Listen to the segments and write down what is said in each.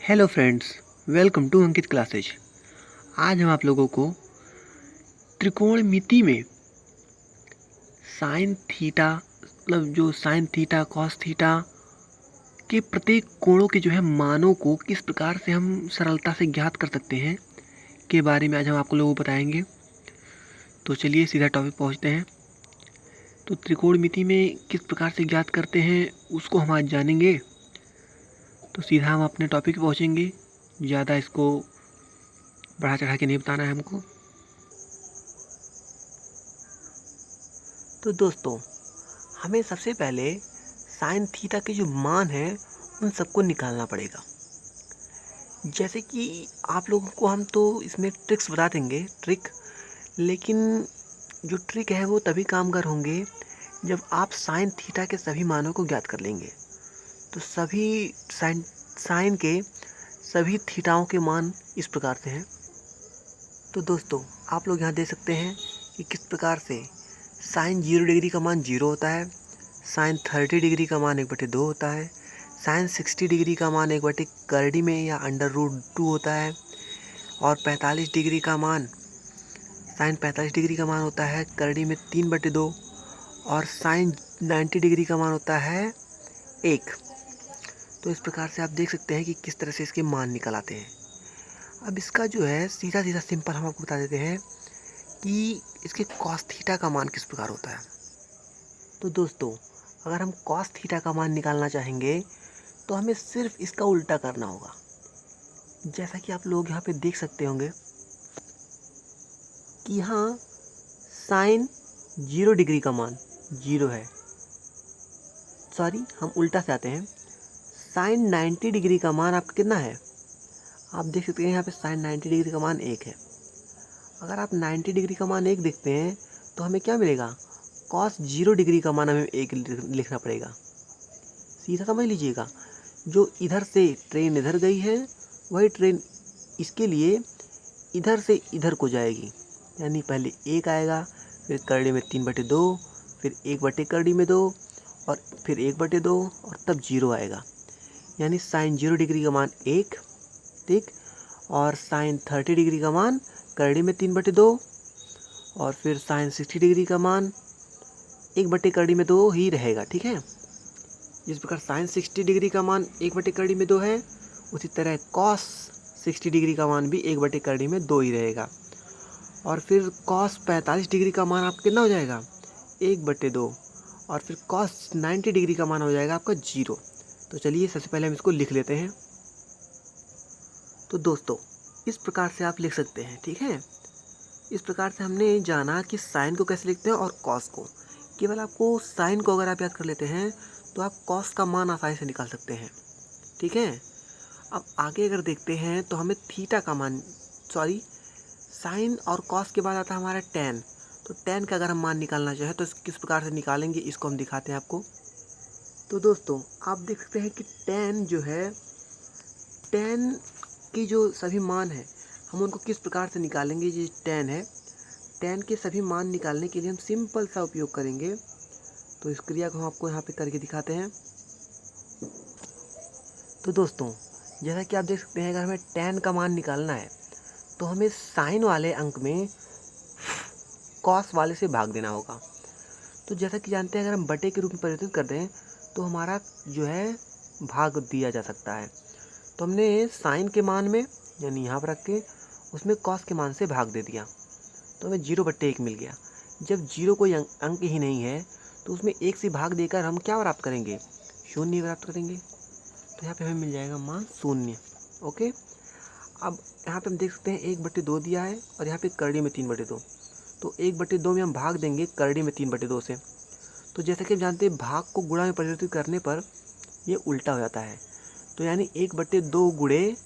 Hello friends, welcome to Ankit classes. आज हम आप लोगों को त्रिकोणमिति में साइन थीटा जो साइन थीटा कॉस थीटा के प्रत्येक कोणों के मानों को किस प्रकार से हम सरलता से ज्ञात कर सकते हैं के बारे में आज हम आपको लोगों को बताएंगे। तो चलिए सीधा टॉपिक पहुंचते हैं। तो त्रिकोणमिति में किस प्रकार से ज्ञात करते हैं उसको हम आज जानेंगे। तो सीधा हम अपने टॉपिक पे पहुँचेंगे, ज़्यादा इसको बढ़ा चढ़ा के नहीं बताना है हमको। तो दोस्तों, हमें सबसे पहले साइन थीटा के जो मान हैं उन सबको निकालना पड़ेगा। जैसे कि आप लोगों को हम तो इसमें ट्रिक्स बता देंगे लेकिन जो ट्रिक है वो तभी कामगार होंगे जब आप साइन थीटा के सभी मानों को ज्ञात कर लेंगे। तो सभी साइन के सभी थीटाओं के मान इस प्रकार से हैं। तो दोस्तों, आप लोग यहाँ देख सकते हैं कि किस प्रकार से साइन 0 डिग्री का मान 0 होता है, साइन 30 डिग्री का मान 1/2 होता है, साइन 60 डिग्री का मान 1/√करड़ी में या √2 होता है, और 45 डिग्री का मान साइन 45 डिग्री का मान होता है करड़ी में 3/2, और साइन 90 डिग्री का मान होता है 1। तो इस प्रकार से आप देख सकते हैं कि किस तरह से इसके मान निकल आते हैं। अब इसका जो है सीधा सीधा सिंपल हम आपको बता देते हैं कि इसके कॉस थीटा का मान किस प्रकार होता है। तो दोस्तों, अगर हम कॉस थीटा का मान निकालना चाहेंगे तो हमें सिर्फ इसका उल्टा करना होगा। जैसा कि आप लोग यहाँ पे देख सकते होंगे कि यहाँ साइन 0 डिग्री का मान 0 है। हम उल्टा से आते हैं। साइन 90 डिग्री का मान आपका कितना है? आप देख सकते हैं यहाँ पे साइन 90 डिग्री का मान 1 है। अगर आप 90 डिग्री का मान 1 देखते हैं तो हमें क्या मिलेगा? कॉस 0 डिग्री का मान हमें 1 लिखना पड़ेगा। सीधा समझ लीजिएगा, जो इधर से ट्रेन इधर गई है वही ट्रेन इसके लिए इधर से इधर को जाएगी। यानी पहले 1 आएगा, फिर करड़ी में 3/2, फिर 1/करड़ी में 2, और फिर 1/2, और तब 0 आएगा। यानी साइन 0 डिग्री का मान 1, ठीक, और साइन 30 डिग्री का मान करड़ी में 3/2, और फिर साइन 60 डिग्री का मान 1/करड़ी में 2 ही रहेगा। ठीक है, जिस प्रकार साइन 60 डिग्री का मान 1/करड़ी में 2 है, उसी तरह कॉस 60 डिग्री का मान भी 1/करड़ी में 2 ही रहेगा। और फिर कॉस 45 डिग्री का मान आपका कितना हो जाएगा? 1/2, और फिर कॉस 90 डिग्री का मान हो जाएगा आपका 0। तो चलिए सबसे पहले हम इसको लिख लेते हैं। तो दोस्तों, इस प्रकार से आप लिख सकते हैं। ठीक है, इस प्रकार से हमने जाना कि साइन को कैसे लिखते हैं और कॉस को। केवल आपको साइन को अगर आप याद कर लेते हैं तो आप कॉस का मान आसानी से निकाल सकते हैं। ठीक है, अब आगे अगर देखते हैं तो हमें थीटा का मान साइन और कॉस के बाद आता है हमारा टेन। तो टेन का अगर हम मान निकालना चाहें तो किस प्रकार से निकालेंगे इसको हम दिखाते हैं आपको। तो दोस्तों, आप देख सकते हैं कि टेन जो है, टेन की जो सभी मान हैं हम उनको किस प्रकार से निकालेंगे। ये टेन है, टेन के सभी मान निकालने के लिए हम सिंपल सा उपयोग करेंगे। तो इस क्रिया को हम आपको यहाँ पे करके दिखाते हैं। तो दोस्तों, जैसा कि आप देख सकते हैं, अगर हमें टेन का मान निकालना है तो हमें साइन वाले अंक में कॉस वाले से भाग देना होगा। तो जैसा कि जानते हैं, अगर हम बटे के रूप में परिवर्तित कर दें तो हमारा जो है भाग दिया जा सकता है। तो हमने साइन के मान में यानी यहाँ पर रख के उसमें कॉस के मान से भाग दे दिया, तो हमें 0/1 मिल गया। जब 0 कोई अंक ही नहीं है तो उसमें 1 से भाग देकर हम क्या प्राप्त करेंगे? शून्य प्राप्त करेंगे। तो यहाँ पे हमें मिल जाएगा मान 0। ओके, अब यहाँ पे हम देख सकते हैं 1/2 दिया है और यहाँ पे करड़ी में 3/2। तो 1/2 में हम भाग देंगे करड़ी में 3/2 से। तो जैसा कि हम जानते हैं, भाग को गुणा में परिवर्तित करने पर ये उल्टा हो जाता है। तो यानी 1/2 गुणे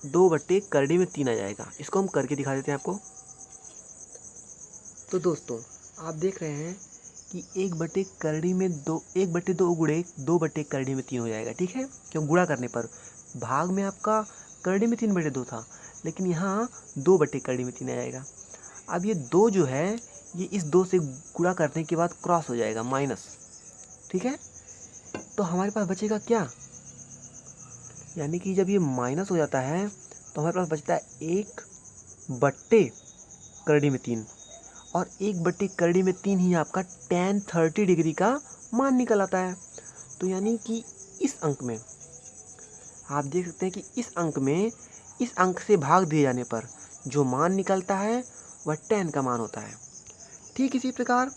2/करड़ी में 3 आ जाएगा। इसको हम करके दिखा देते हैं आपको। तो दोस्तों, आप देख रहे हैं कि 1/करड़ी में 2, 1/2 गुणे 2/करड़ी में 3 हो जाएगा। ठीक है, क्यों? गुणा करने पर भाग में आपका करड़ी में 3/2 था, लेकिन यहाँ 2/करड़ी में 3 आ जाएगा। अब ये 2 जो है ये इस 2 से गुणा करने के बाद क्रॉस हो जाएगा, माइनस। ठीक है, तो हमारे पास बचेगा क्या? यानी कि जब ये माइनस हो जाता है तो हमारे पास बचता है 1/3 और 1/3 ही आपका tan 30 डिग्री का मान निकल आता है। तो यानी कि इस अंक में आप देख सकते हैं कि इस अंक से भाग दिए जाने पर जो मान निकलता है वह tan का मान होता है। ठीक इसी प्रकार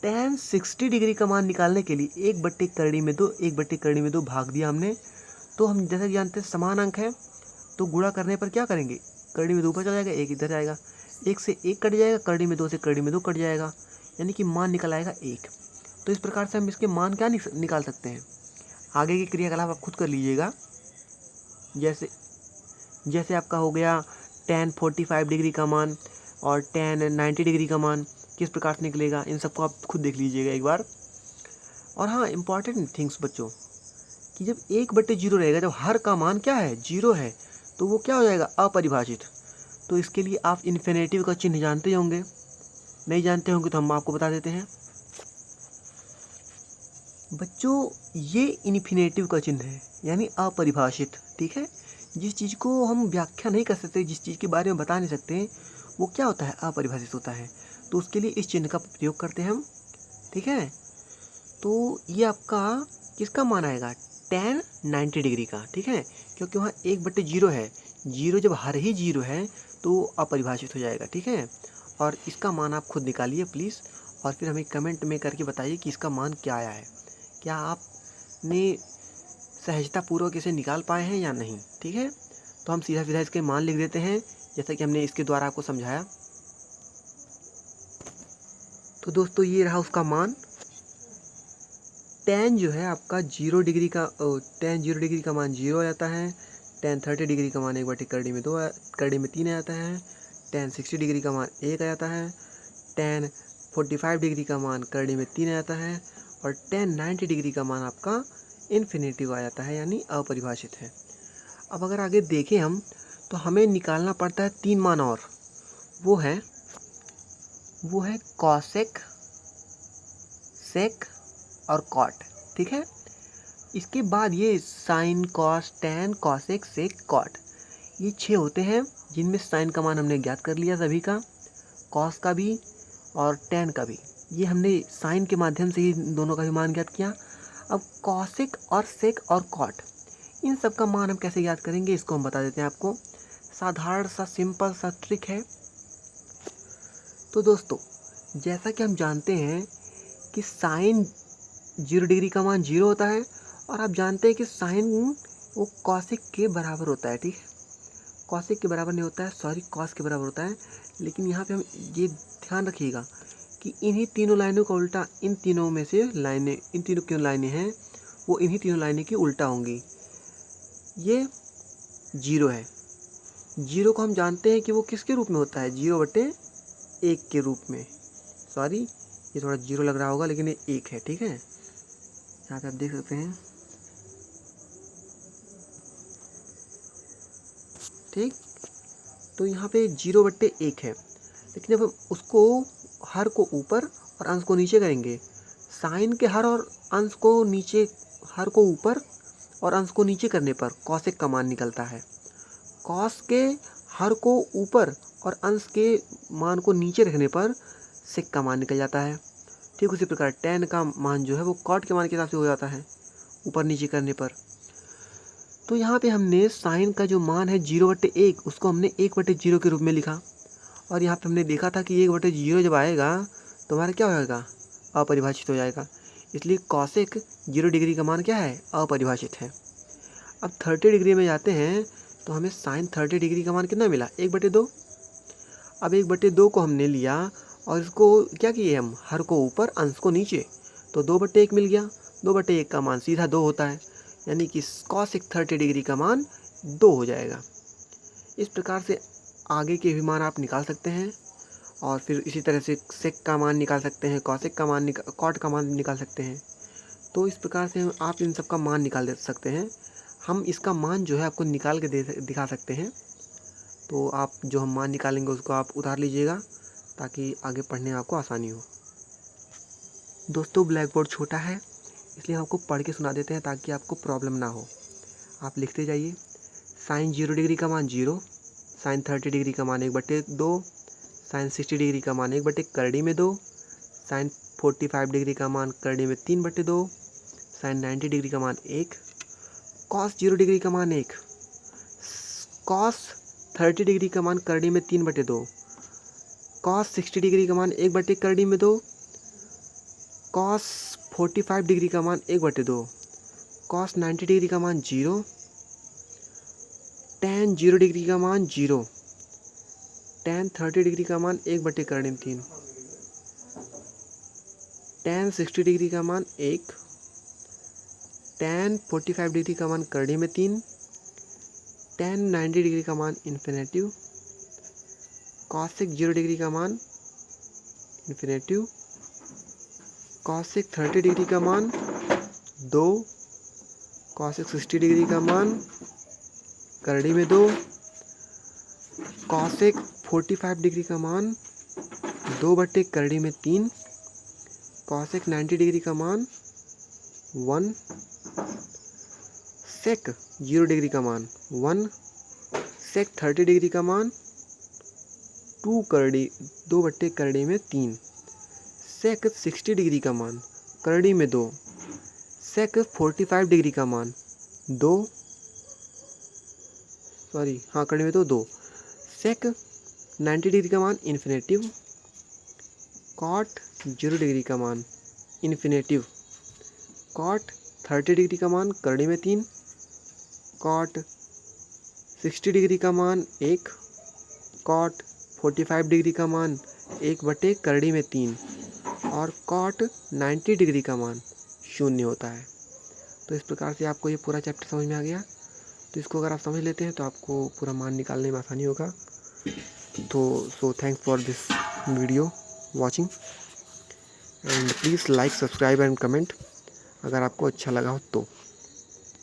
tan 60 डिग्री का मान निकालने के लिए 1/2 भाग दिया हमने। तो हम जैसा कि जानते हैं समान अंक है तो गुणा करने पर क्या करेंगे, करड़ी में 2 ऊपर चला जाएगा, 1 इधर जाएगा, 1 से 1 कट जाएगा, करड़ी में 2 से करड़ी में 2 कट जाएगा, यानी कि मान निकल आएगा 1। तो इस प्रकार से हम इसके मान क्या निकाल सकते हैं। आगे की क्रियाकलाप आप खुद कर लीजिएगा। जैसे जैसे आपका हो गया tan 45 डिग्री का मान और tan 90 डिग्री का मान किस प्रकार से निकलेगा, इन सबको आप खुद देख लीजिएगा एक बार। और हाँ, इम्पॉर्टेंट थिंग्स बच्चों कि जब 1/0 रहेगा, जब हर का मान क्या है 0 है, तो वो क्या हो जाएगा अपरिभाषित। तो इसके लिए आप इन्फिनेटिव का चिन्ह जानते होंगे, नहीं जानते होंगे तो हम आपको बता देते हैं बच्चों। ये इन्फिनेटिव का चिन्ह है यानी अपरिभाषित। ठीक है, जिस चीज़ को हम व्याख्या नहीं कर सकते, जिस चीज़ के बारे में बता नहीं सकते, वो क्या होता है अपरिभाषित होता है। तो उसके लिए इस चिन्ह का प्रयोग करते हैं हम। ठीक है, तो ये आपका किसका मान आएगा tan 90 डिग्री का। ठीक है, क्योंकि वहाँ 1/0 है, 0 जब हर ही 0 है तो अपरिभाषित हो जाएगा। ठीक है, और इसका मान आप खुद निकालिए प्लीज़, और फिर हमें कमेंट में करके बताइए कि इसका मान क्या आया है। क्या आपने सहजतापूर्वक इसे निकाल पाए हैं या नहीं। ठीक है, तो हम सीधा सीधा इसके मान लिख देते हैं जैसा कि हमने इसके द्वारा आपको समझाया। तो दोस्तों ये रहा उसका मान। tan जो है आपका 0 डिग्री का tan 0 डिग्री का मान 0 आ जाता है। tan 30 डिग्री का मान 1/करड़ी में 2 करड़ी में 3 आ जाता है। tan 60 डिग्री का मान 1 आ जाता है। tan 45 डिग्री का मान करड़ी में 3 आ जाता है। और tan 90 डिग्री का मान आपका इन्फिनेटिव आ जाता है यानी अपरिभाषित है। अब अगर आगे देखें हम तो हमें निकालना पड़ता है 3 मान और, वो है कॉसेक, सेक और कॉट। ठीक है, इसके बाद ये साइन, कॉस, टैन, कॉसेक, सेक, कॉट, ये 6 होते हैं जिनमें साइन का मान हमने ज्ञात कर लिया सभी का, कॉस का भी और टैन का भी। ये हमने साइन के माध्यम से ही दोनों का भी मान ज्ञात किया। अब कॉसेक और सेक और कॉट, इन सब का मान हम कैसे ज्ञात करेंगे, इसको हम बता देते हैं आपको। साधारण सा सिंपल सा ट्रिक है। तो दोस्तों जैसा कि हम जानते हैं कि साइन 0 डिग्री का मान 0 होता है, और आप जानते हैं कि साइन वो कॉसिक के बराबर होता है। ठीक है, कॉसिक के बराबर नहीं होता है, सॉरी कॉस के बराबर होता है। लेकिन यहाँ पे हम ये ध्यान रखिएगा कि इन्हीं तीनों लाइनों का उल्टा, इन तीनों में से लाइनें, इन तीनों की लाइनें हैं वो इन्हीं तीनों लाइनें की उल्टा होंगी। ये 0 है, 0 को हम जानते हैं कि वो किसके रूप में होता है 0/1 के रूप में। सॉरी ये थोड़ा 0 लग रहा होगा लेकिन ये 1 है। ठीक है, यहाँ पे आप देख सकते हैं। ठीक, तो यहाँ पे 0/1 है, लेकिन जब हम उसको हर को ऊपर और अंश को नीचे करेंगे, साइन के हर और अंश को नीचे, हर को ऊपर और अंश को नीचे करने पर कॉसेक का मान निकलता है। कॉस के हर को ऊपर और अंश के मान को नीचे रखने पर सेक का मान निकल जाता है। ठीक उसी प्रकार टैन का मान जो है वो कॉट के मान के हिसाब से हो जाता है ऊपर नीचे करने पर। तो यहाँ पे हमने साइन का जो मान है 0/1 उसको हमने 1/0 के रूप में लिखा, और यहाँ पे हमने देखा था कि 1/0 जब आएगा तो हमारा क्या हो जाएगा अपरिभाषित हो जाएगा। इसलिए कॉसेक 0 डिग्री का मान क्या है अपरिभाषित है। अब 30 डिग्री में जाते हैं तो हमें साइन 30 डिग्री का मान कितना मिला 1/2। अब 1/2 को हमने लिया और इसको क्या किए हम, हर को ऊपर अंश को नीचे, तो 2/1 मिल गया। 2/1 का मान सीधा 2 होता है, यानी कि कॉसेक 30 डिग्री का मान 2 हो जाएगा। इस प्रकार से आगे के भी मान आप निकाल सकते हैं, और फिर इसी तरह से सेक का मान निकाल सकते हैं, कॉसेक का मान कॉट का मान निकाल सकते हैं। तो इस प्रकार से आप इन सब का मान निकाल दे सकते हैं। हम इसका मान जो है आपको निकाल के दिखा सकते हैं। तो आप जो हम मान निकालेंगे उसको आप उतार लीजिएगा ताकि आगे पढ़ने में आपको आसानी हो। दोस्तों ब्लैक बोर्ड छोटा है इसलिए हम आपको पढ़ के सुना देते हैं ताकि आपको प्रॉब्लम ना हो। आप लिखते जाइए। साइन 0 डिग्री का मान 0, साइन 30 डिग्री का मान 1/2, साइन 60 डिग्री का मान 1/, करड़ी में 2, साइन 45 डिग्री का मान करड़ी में 3/2, साइन 90 डिग्री का मान 1, कॉस 0 डिग्री का मान 1, कॉस 30 डिग्री का मान करड़ी में 3/2, कॉस 60 डिग्री का मान 1/, करड़ी में 2, कॉस 45 डिग्री का मान 1/2, कॉस 90 डिग्री का मान 0, tan 0 डिग्री का मान 0, tan 30 डिग्री का मान 1/, करड़ी में 3, tan 60 डिग्री का मान 1, tan 45 डिग्री का मान करड़ी में 3, tan 90 डिग्री का मान इन्फिनेटिव, cosec 0 डिग्री का मान इन्फिनेटिव, cosec 30 डिग्री का मान 2, cosec 60 डिग्री का मान करड़ी में 2, cosec 45 डिग्री का मान 2/, करड़ी में 3, cosec 90 डिग्री का मान 1, sec 0 डिग्री का मान 1, sec 30 डिग्री का मान 2/, करड़ी में 3, sec 60 डिग्री का मान करड़ी में 2, sec 45 डिग्री का मान 2, करड़ी में 2, sec 90 डिग्री का मान इन्फिनेटिव, cot 0 डिग्री का मान इन्फिनेटिव, cot 30 डिग्री का मान करड़ी में 3, cot 60 डिग्री का मान 1, cot 45 डिग्री का मान 1/, करड़ी में 3 और cot 90 डिग्री का मान 0 होता है। तो इस प्रकार से आपको ये पूरा चैप्टर समझ में आ गया। तो इसको अगर आप समझ लेते हैं तो आपको पूरा मान निकालने में आसानी होगा। तो thanks for this video watching and please like, subscribe and comment अगर आपको अच्छा लगा हो तो।